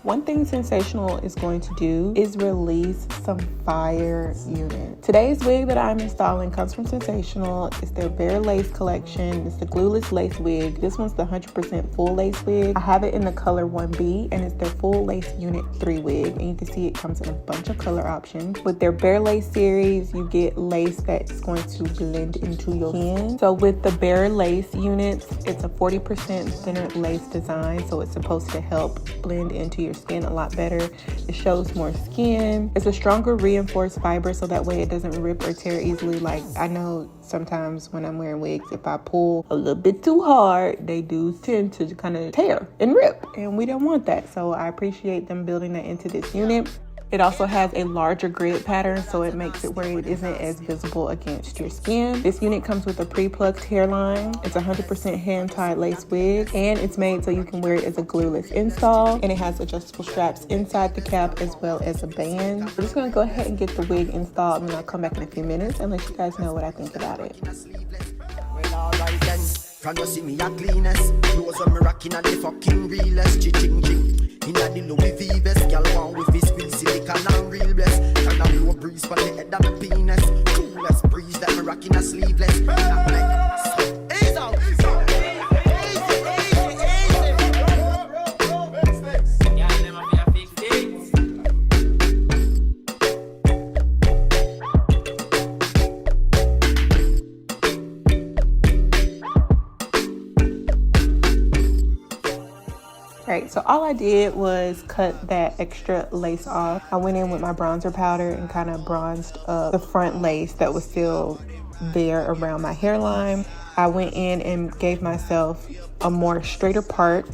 One thing Sensational is going to do is release some fire units. Today's wig that I'm installing comes from Sensational. It's their Bare Lace collection. It's the glueless lace wig. This one's the 100% full lace wig. I have it in the color 1B, and it's their full lace unit 3 wig. And you can see it comes in a bunch of color options. With their Bare Lace series, you get lace that's going to blend into your skin. So with the Bare Lace units, it's a 40% thinner lace design, so it's supposed to help blend into your skin a lot better. It shows more skin. It's a stronger reinforced fiber, so that way it doesn't rip or tear easily. Like, I know sometimes when I'm wearing wigs, if I pull a little bit too hard, they do tend to kind of tear and rip, and we don't want that. So I appreciate them building that into this unit. It also has a larger grid pattern, so it makes it where it isn't as visible against your skin. This unit comes with a pre-plucked hairline. It's 100% hand-tied lace wig, and it's made so you can wear it as a glueless install. And it has adjustable straps inside the cap as well as a band. I'm just gonna go ahead and get the wig installed, and then I'll come back in a few minutes and let you guys know what I think about it. Can you see me a cleanest? Clothes when me rocking at the fucking realest. Ching. Inna the Louis V vest, girl want with his squeeze silicone and real bless. Can a blow breeze for the head of my penis. Coolest breeze that me rocking a sleeveless. Ease out. Right, so all I did was cut that extra lace off. I went in with my bronzer powder and kind of bronzed up the front lace that was still there around my hairline. I went in and gave myself a more straighter part.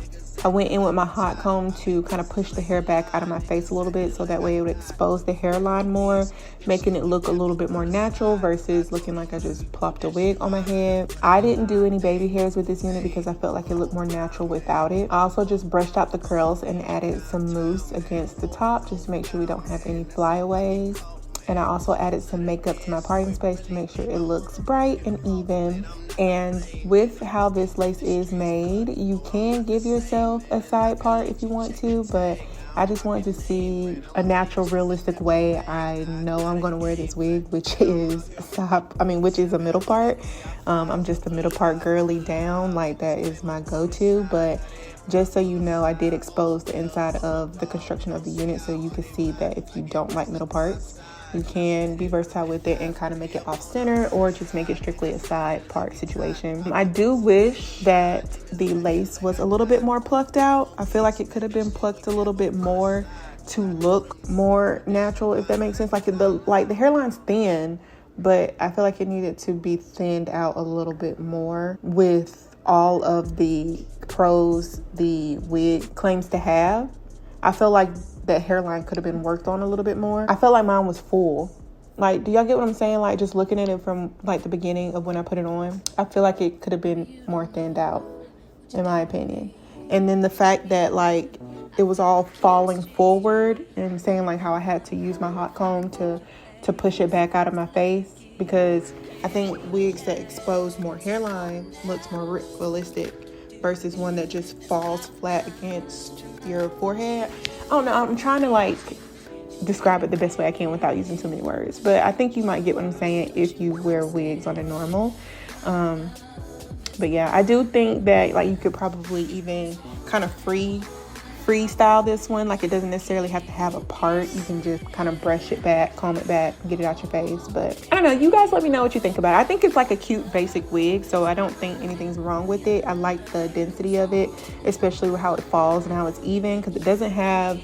I went in with my hot comb to kind of push the hair back out of my face a little bit, so that way it would expose the hairline more, making it look a little bit more natural versus looking like I just plopped a wig on my head. I didn't do any baby hairs with this unit because I felt like it looked more natural without it. I also just brushed out the curls and added some mousse against the top just to make sure we don't have any flyaways. And I also added some makeup to my parting space to make sure it looks bright and even. And with how this lace is made, you can give yourself a side part if you want to, but I just wanted to see a natural, realistic way I know I'm going to wear this wig, which is a middle part. I'm just a middle part girly down, like that is my go-to. But just so you know, I did expose the inside of the construction of the unit, so you can see that if you don't like middle parts, you can be versatile with it and kind of make it off center or just make it strictly a side part situation. I do wish that the lace was a little bit more plucked out. I feel like it could have been plucked a little bit more to look more natural, if that makes sense. Like the hairline's thin, but I feel like it needed to be thinned out a little bit more with all of the pros the wig claims to have. I feel like that hairline could have been worked on a little bit more. I felt like mine was full. Like, do y'all get what I'm saying? Like, just looking at it from like the beginning of when I put it on, I feel like it could have been more thinned out, in my opinion. And then the fact that like it was all falling forward and saying like how I had to use my hot comb to push it back out of my face, because I think wigs that expose more hairline looks more realistic versus one that just falls flat against your forehead. I don't know, I'm trying to like describe it the best way I can without using too many words, but I think you might get what I'm saying if you wear wigs on a normal. But yeah, I do think that like you could probably even kind of freestyle this one. Like, it doesn't necessarily have to have a part. You can just kind of brush it back, comb it back, get it out your face. But I don't know, you guys let me know what you think about it. I think it's like a cute basic wig, so I don't think anything's wrong with it. I like the density of it, especially with how it falls and how it's even, because it doesn't have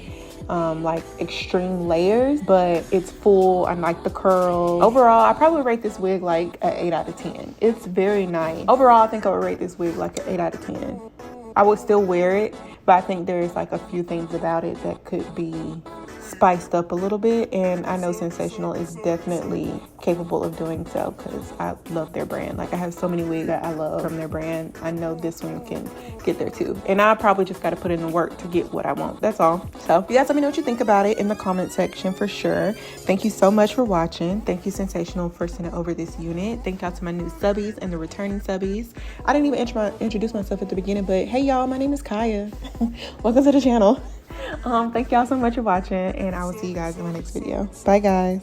like extreme layers, but it's full. I like the curl. Overall, I probably rate this wig like an 8 out of 10. It's very nice. Overall, I think I would rate this wig like an 8 out of 10. I would still wear it, but I think there's like a few things about it that could be spiced up a little bit, and I know Sensational is definitely capable of doing so because I love their brand. Like, I have so many wigs that I love from their brand. I know this one can get there too, and I probably just got to put in the work to get what I want. That's all. So you guys let me know what you think about it in the comment section for sure. Thank you so much for watching. Thank you, Sensational, for sending over this unit. Thank y'all to my new subbies and the returning subbies. I didn't even introduce myself at the beginning, but hey y'all, my name is Kaya. Welcome to the channel. Thank y'all so much for watching, and I will see you guys in my next video. Bye, guys.